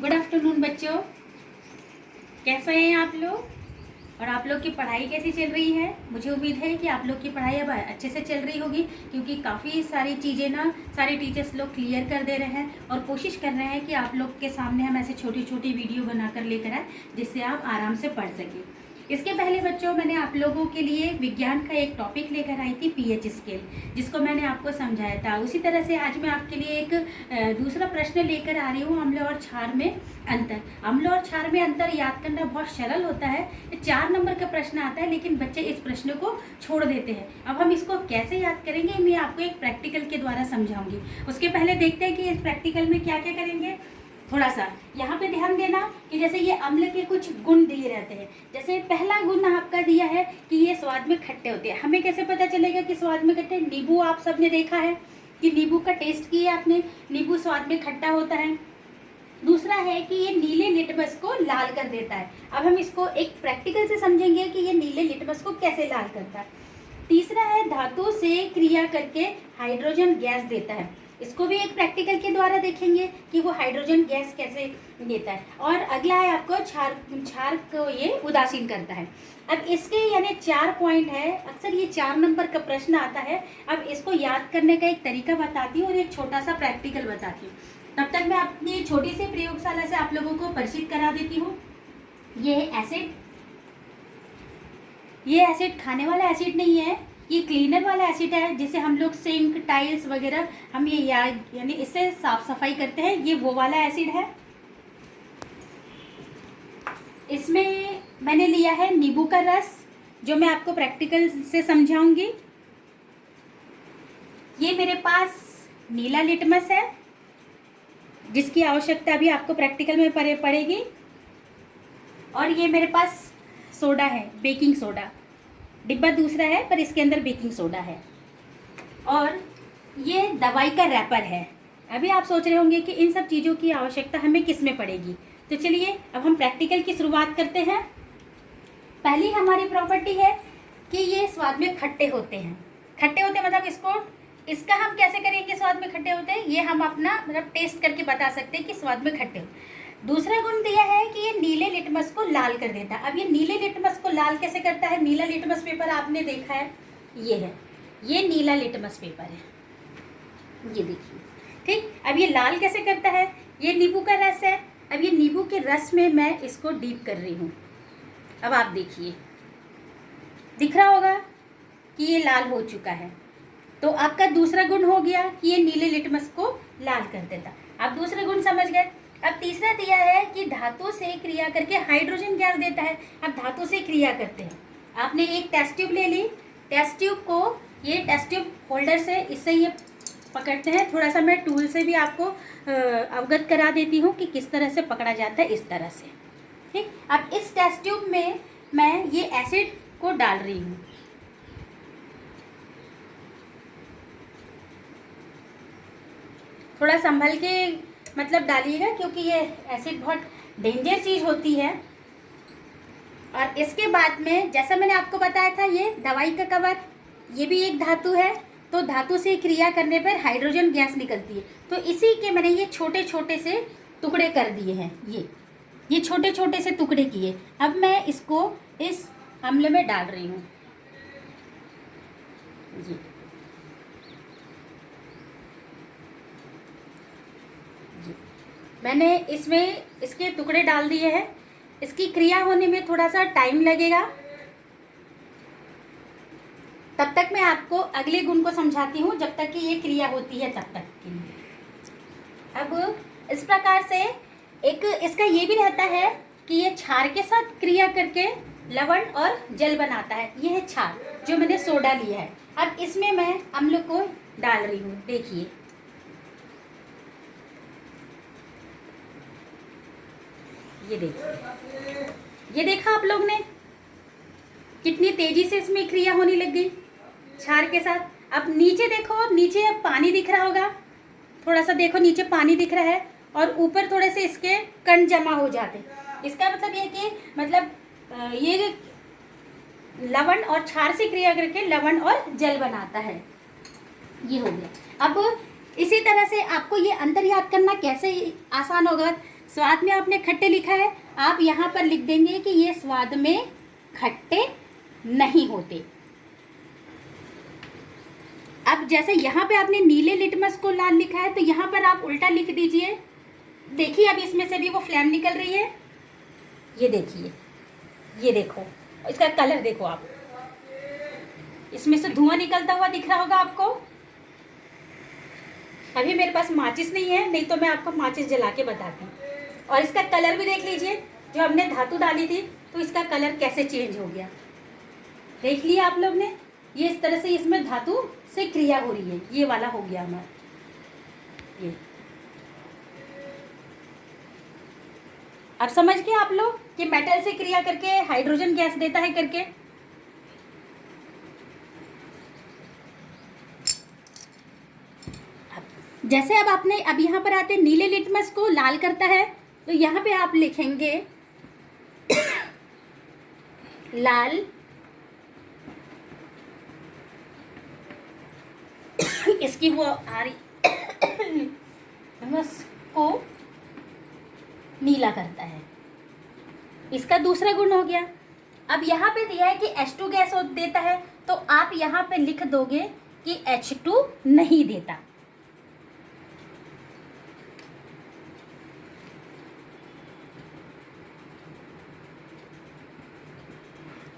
Good afternoon बच्चों, कैसे हैं आप लोग और आप लोग की पढ़ाई कैसी चल रही है। मुझे उम्मीद है कि आप लोग की पढ़ाई अब अच्छे से चल रही होगी, क्योंकि काफ़ी सारी चीज़ें ना सारे टीचर्स लोग क्लियर कर दे रहे हैं और कोशिश कर रहे हैं कि आप लोग के सामने हम ऐसे छोटी छोटी वीडियो बनाकर लेकर आए जिससे आप आराम से पढ़ सकें। इसके पहले बच्चों मैंने आप लोगों के लिए विज्ञान का एक टॉपिक लेकर आई थी पीएच स्केल, जिसको मैंने आपको समझाया था। उसी तरह से आज मैं आपके लिए एक दूसरा प्रश्न लेकर आ रही हूँ, अम्ल और क्षार में अंतर। अम्ल और क्षार में अंतर याद करना बहुत सरल होता है। 4 नंबर का प्रश्न आता है, लेकिन बच्चे इस प्रश्न को छोड़ देते हैं। अब हम इसको कैसे याद करेंगे, मैं आपको एक प्रैक्टिकल के द्वारा समझाऊंगी। उसके पहले देखते हैं कि इस प्रैक्टिकल में क्या क्या करेंगे। थोड़ा सा यहाँ पे ध्यान देना कि जैसे ये अम्ल के कुछ गुण दिए रहते हैं। जैसे पहला गुण आपका दिया है कि ये स्वाद में खट्टे होते हैं। हमें कैसे पता चलेगा कि स्वाद में खट्टे? नींबू आप सबने देखा है कि नींबू का टेस्ट किया आपने, नींबू स्वाद में खट्टा होता है। दूसरा है कि ये नीले लिटमस को लाल कर देता है। अब हम इसको एक प्रैक्टिकल से समझेंगे कि ये नीले लिटमस को कैसे लाल करता है। तीसरा है धातु से क्रिया करके हाइड्रोजन गैस देता है। इसको भी एक प्रैक्टिकल के द्वारा देखेंगे कि वो हाइड्रोजन गैस कैसे देता है। और अगला है आपको क्षार को ये उदासीन करता है। अब इसके यानी 4 पॉइंट है। अक्सर ये 4 नंबर का प्रश्न आता है। अब इसको याद करने का एक तरीका बताती हूँ और एक छोटा सा प्रैक्टिकल बताती हूँ। तब तक मैं अपनी छोटी सी प्रयोगशाला से आप लोगों को परिचित करा देती हूँ। ये है एसिड। ये एसिड खाने वाला एसिड नहीं है, ये क्लीनर वाला एसिड है, जिसे हम लोग सिंक टाइल्स वगैरह हम ये यानी इससे साफ सफाई करते हैं। ये वो वाला एसिड है। इसमें मैंने लिया है नींबू का रस, जो मैं आपको प्रैक्टिकल से समझाऊंगी। ये मेरे पास नीला लिटमस है, जिसकी आवश्यकता भी आपको प्रैक्टिकल में पड़ेगी। और ये मेरे पास सोडा है, बेकिंग सोडा। डिब्बा दूसरा है पर इसके अंदर बेकिंग सोडा है। और ये दवाई का रैपर है। अभी आप सोच रहे होंगे कि इन सब चीज़ों की आवश्यकता हमें किस में पड़ेगी। तो चलिए अब हम प्रैक्टिकल की शुरुआत करते हैं। पहली हमारी प्रॉपर्टी है कि ये स्वाद में खट्टे होते हैं। खट्टे होते मतलब इसका हम कैसे करेंगे स्वाद में खट्टे होते हैं, ये हम अपना मतलब टेस्ट करके बता सकते हैं कि स्वाद में खट्टे होते हैं। दूसरा गुण दिया है कि ये नीले लिटमस को लाल कर देता है। अब ये नीले लिटमस को लाल कैसे करता है? नीला लिटमस पेपर आपने देखा है, ये है, ये नीला लिटमस पेपर है, ये देखिए। ठीक, अब ये लाल कैसे करता है? ये नींबू का रस है। अब ये नींबू के रस में मैं इसको डीप कर रही हूँ। अब आप देखिए, दिख रहा होगा कि ये लाल हो चुका है। तो आपका दूसरा गुण हो गया कि ये नीले लिटमस को लाल कर देता। आप दूसरे गुण समझ गए। अब तीसरा दिया है कि धातु से क्रिया करके हाइड्रोजन गैस देता है। अब धातु से क्रिया करते हैं। आपने एक टेस्ट ट्यूब ले ली। टेस्ट ट्यूब को ये टेस्ट ट्यूब होल्डर से इससे ये पकड़ते हैं। थोड़ा सा मैं टूल से भी आपको अवगत करा देती हूँ कि किस तरह से पकड़ा जाता है, इस तरह से। ठीक, अब इस टेस्ट ट्यूब में मैं ये एसिड को डाल रही हूँ। थोड़ा संभल के मतलब डालिएगा, क्योंकि ये एसिड बहुत डेंजर चीज़ होती है। और इसके बाद में जैसा मैंने आपको बताया था, ये दवाई का कवर, ये भी एक धातु है। तो धातु से क्रिया करने पर हाइड्रोजन गैस निकलती है। तो इसी के मैंने ये छोटे छोटे से टुकड़े कर दिए हैं। ये छोटे छोटे से टुकड़े किए। अब मैं इसको इस अम्ल में डाल रही हूँ। मैंने इसमें इसके टुकड़े डाल दिए हैं। इसकी क्रिया होने में थोड़ा सा टाइम लगेगा। तब तक मैं आपको अगले गुण को समझाती हूँ, जब तक कि ये क्रिया होती है तब तक के लिए। अब इस प्रकार से एक इसका ये भी रहता है कि ये क्षार के साथ क्रिया करके लवण और जल बनाता है। ये है क्षार, जो मैंने सोडा लिया है। अब इसमें मैं अम्ल को डाल रही हूँ। देखिए, ये देखिए, ये देखा आप लोग ने कितनी तेजी से इसमें क्रिया होने लग गई क्षार के साथ। अब नीचे देखो, नीचे अब पानी दिख रहा होगा। थोड़ा सा देखो, नीचे पानी दिख रहा है और ऊपर थोड़े से इसके कण जमा हो जाते। इसका मतलब ये कि ये लवण और क्षार से क्रिया करके लवण और जल बनाता है। ये हो गया। अब इसी तरह से आपको ये अंतर याद करना कैसे आसान होगा। स्वाद में आपने खट्टे लिखा है, आप यहाँ पर लिख देंगे कि ये स्वाद में खट्टे नहीं होते। अब जैसे यहाँ पे आपने नीले लिटमस को लाल लिखा है, तो यहाँ पर आप उल्टा लिख दीजिए। देखिए अब इसमें से भी वो फ्लेम निकल रही है, ये देखिए, ये देखो, इसका कलर देखो आप, इसमें से धुआं निकलता हुआ दिख रहा होगा आपको। अभी मेरे पास माचिस नहीं है, नहीं तो मैं आपको माचिस जला के बताती। और इसका कलर भी देख लीजिए, जो हमने धातु डाली थी तो इसका कलर कैसे चेंज हो गया, देख लिया आप लोग ने। ये इस तरह से इसमें धातु से क्रिया हो रही है, ये वाला हो गया हमारा। ये अब समझ गए आप लोग कि मेटल से क्रिया करके हाइड्रोजन गैस देता है करके। जैसे अब आपने अब यहाँ पर आते नीले लिटमस को लाल करता है, तो यहाँ पे आप लिखेंगे लाल इसकी वो आ रही लिटमस को नीला करता है, इसका दूसरा गुण हो गया। अब यहाँ पे दिया है कि H2 गैस देता है, तो आप यहाँ पे लिख दोगे कि H2 नहीं देता।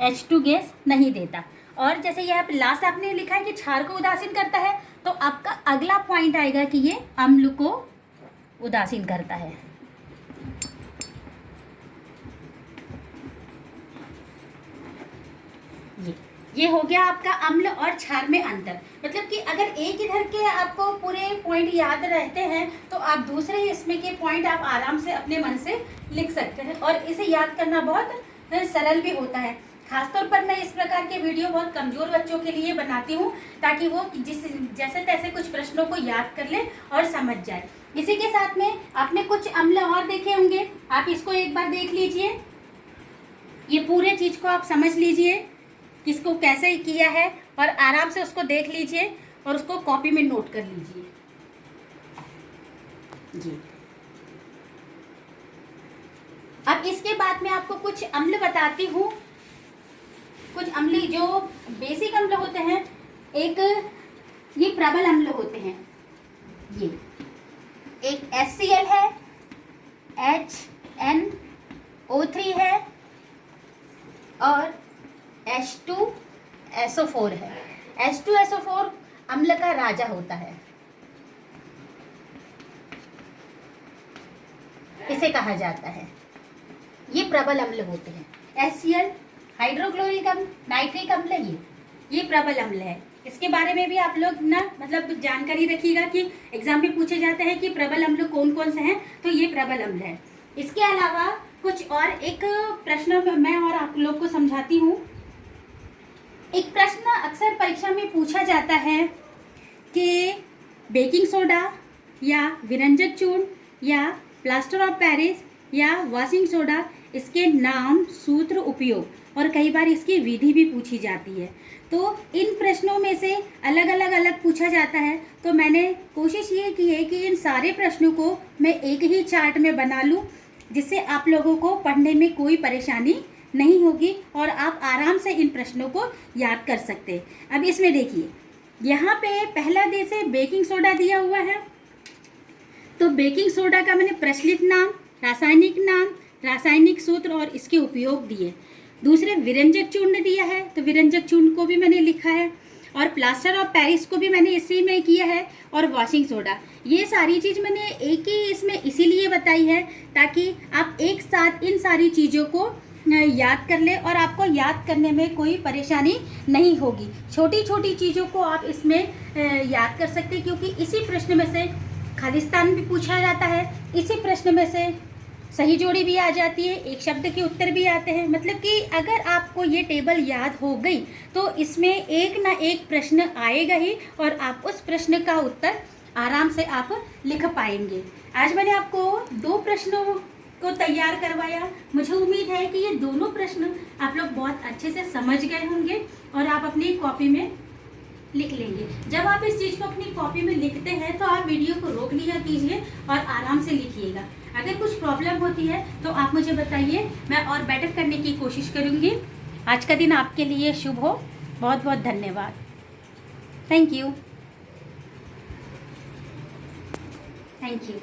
H2 गैस नहीं देता। और जैसे यहाँ पे लास्ट आपने लिखा है कि क्षार को उदासीन करता है, तो आपका अगला पॉइंट आएगा कि ये अम्ल को उदासीन करता है। ये हो गया आपका अम्ल और क्षार में अंतर। मतलब कि अगर एक इधर के आपको पूरे पॉइंट याद रहते हैं, तो आप दूसरे इसमें के पॉइंट आप आराम से अपने मन से लिख सकते हैं, और इसे याद करना बहुत सरल भी होता है। खासतौर पर मैं इस प्रकार के वीडियो बहुत कमज़ोर बच्चों के लिए बनाती हूँ, ताकि वो जैसे तैसे कुछ प्रश्नों को याद कर ले और समझ जाए। इसी के साथ में आपने कुछ अम्ल और देखे होंगे, आप इसको एक बार देख लीजिए। ये पूरे चीज़ को आप समझ लीजिए, किसको कैसे किया है, और आराम से उसको देख लीजिए और उसको कॉपी में नोट कर लीजिए जी। अब इसके बाद में आपको कुछ अम्ल बताती हूँ। कुछ अम्ल जो बेसिक अम्ल होते हैं, एक ये प्रबल अम्ल होते हैं। ये एक HCl है, HNO3 है और H2SO4 है। H2SO4 अम्ल का राजा होता है, इसे कहा जाता है। ये प्रबल अम्ल होते हैं। HCl हाइड्रोक्लोरिक अम्ल, नाइट्रिक अम्ल, ये प्रबल अम्ल है। इसके बारे में भी आप लोग ना मतलब जानकारी रखिएगा कि एग्जाम में पूछे जाते हैं कि प्रबल अम्ल कौन कौन से हैं, तो ये प्रबल अम्ल है। इसके अलावा कुछ और एक प्रश्न मैं और आप लोग को समझाती हूँ। एक प्रश्न अक्सर परीक्षा में पूछा जाता है कि बेकिंग सोडा या विरंजक चूर्ण या प्लास्टर ऑफ पेरिस या वॉशिंग सोडा, इसके नाम, सूत्र, उपयोग और कई बार इसकी विधि भी पूछी जाती है। तो इन प्रश्नों में से अलग पूछा जाता है। तो मैंने कोशिश ये की है कि इन सारे प्रश्नों को मैं एक ही चार्ट में बना लूँ, जिससे आप लोगों को पढ़ने में कोई परेशानी नहीं होगी और आप आराम से इन प्रश्नों को याद कर सकते हैं। अब इसमें देखिए, यहाँ पे पहला देश है बेकिंग सोडा दिया हुआ है। तो बेकिंग सोडा का मैंने प्रचलित नाम, रासायनिक नाम, रासायनिक सूत्र और इसके उपयोग दिए। दूसरे विरंजक चूर्ण दिया है, तो विरंजक चूर्ण को भी मैंने लिखा है, और प्लास्टर ऑफ पेरिस को भी मैंने इसी में किया है, और वॉशिंग सोडा। ये सारी चीज़ मैंने एक ही इसमें इसीलिए बताई है ताकि आप एक साथ इन सारी चीज़ों को याद कर ले और आपको याद करने में कोई परेशानी नहीं होगी। छोटी छोटी चीज़ों को आप इसमें याद कर सकते हैं, क्योंकि इसी प्रश्न में से खालिस्तान भी पूछा जाता है, इसी प्रश्न में से सही जोड़ी भी आ जाती है, एक शब्द के उत्तर भी आते हैं। मतलब कि अगर आपको ये टेबल याद हो गई तो इसमें एक ना एक प्रश्न आएगा ही, और आप उस प्रश्न का उत्तर आराम से आप लिख पाएंगे। आज मैंने आपको 2 प्रश्नों को तैयार करवाया। मुझे उम्मीद है कि ये दोनों प्रश्न आप लोग बहुत अच्छे से समझ गए होंगे और आप अपनी कॉपी में लिख लेंगे। जब आप इस चीज़ को अपनी कॉपी में लिखते हैं तो आप वीडियो को रोक लिया कीजिए और आराम से लिखिएगा। अगर कुछ प्रॉब्लम होती है तो आप मुझे बताइए, मैं और बेटर करने की कोशिश करूँगी। आज का दिन आपके लिए शुभ हो। बहुत बहुत धन्यवाद। Thank you. Thank you.